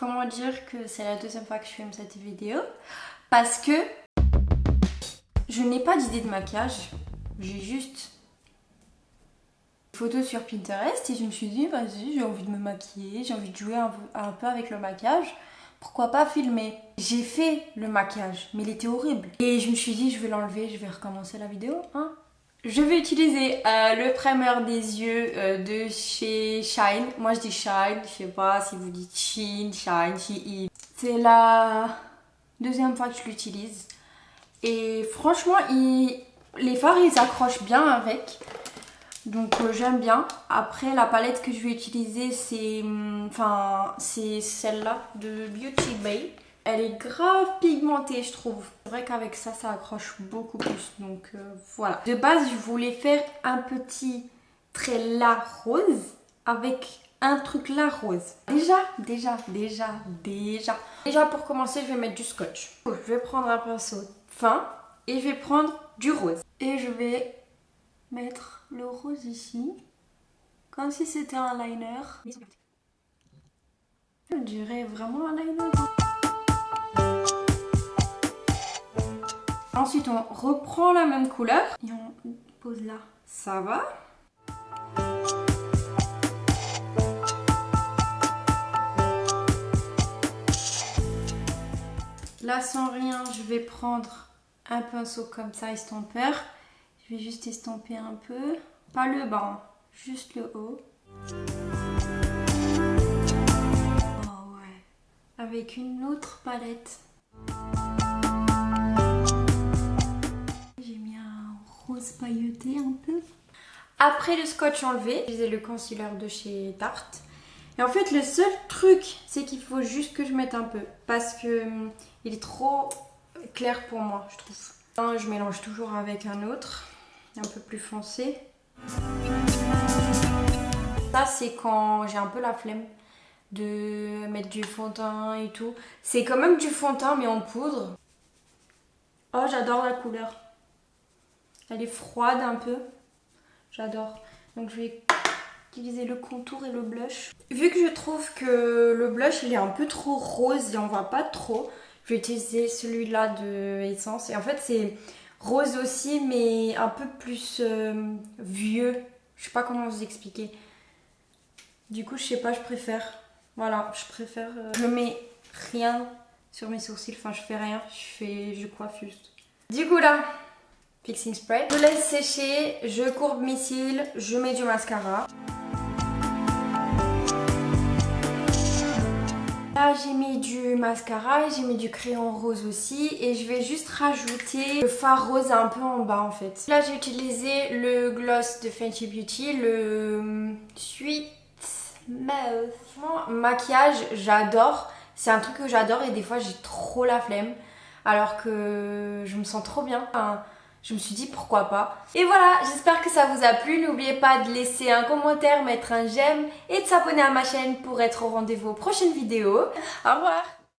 Comment dire que c'est la deuxième fois que je filme cette vidéo? Parce que je n'ai pas d'idée de maquillage. J'ai juste une photo sur Pinterest et je me suis dit, vas-y, j'ai envie de me maquiller, j'ai envie de jouer un peu avec le maquillage. Pourquoi pas filmer? J'ai fait le maquillage, mais il était horrible. Et je me suis dit, je vais l'enlever, je vais recommencer la vidéo, hein. Je vais utiliser le primer des yeux de chez Shine. Moi je dis Shine, je sais pas si vous dites Shine, Shein. C'est la deuxième fois que je l'utilise. Et franchement, les fards ils s'accrochent bien avec. Donc j'aime bien. Après la palette que je vais utiliser c'est celle-là de Beauty Bay. Elle est grave pigmentée je trouve. C'est vrai qu'avec ça, ça accroche beaucoup plus. Donc voilà. De base je voulais faire un petit trait là rose avec un truc là rose. Déjà pour commencer je vais mettre du scotch. Je vais prendre un pinceau fin et je vais prendre du rose. Et je vais mettre le rose ici. Comme si c'était un liner. Je dirais vraiment un liner. Ensuite, on reprend la même couleur et on pose là. Ça va. Là, sans rien, je vais prendre un pinceau comme ça, estampeur. Je vais juste estamper un peu. Pas le bas, juste le haut. Oh ouais. Avec une autre palette. Rose pailleté un peu. Après le scotch enlevé, j'ai le concealer de chez Tarte. Et en fait le seul truc c'est qu'il faut juste que je mette un peu parce que il est trop clair pour moi je trouve. Je mélange toujours avec un autre, un peu plus foncé. Ça c'est quand j'ai un peu la flemme de mettre du fond de teint et tout. C'est quand même du fond de teint mais en poudre. Oh j'adore la couleur. Elle est froide un peu. J'adore. Donc je vais utiliser le contour et le blush. Vu que je trouve que le blush il est un peu trop rose et on voit pas trop, je vais utiliser celui-là de Essence. Et en fait c'est rose aussi mais un peu plus vieux. Je sais pas comment vous expliquer. Du coup je sais pas, je préfère. Voilà, je préfère. Je mets rien sur mes sourcils. Enfin je fais rien. Je coiffe juste. Du coup là. Fixing spray. Je laisse sécher, je courbe mes cils, je mets du mascara. Là j'ai mis du mascara et j'ai mis du crayon rose aussi et je vais juste rajouter le fard rose un peu en bas en fait. Là j'ai utilisé le gloss de Fenty Beauty, le Sweet Mouth. Maquillage, j'adore. C'est un truc que j'adore et des fois j'ai trop la flemme alors que je me sens trop bien. Je me suis dit pourquoi pas. Et voilà, j'espère que ça vous a plu. N'oubliez pas de laisser un commentaire, mettre un j'aime et de s'abonner à ma chaîne pour être au rendez-vous aux prochaines vidéos. Au revoir!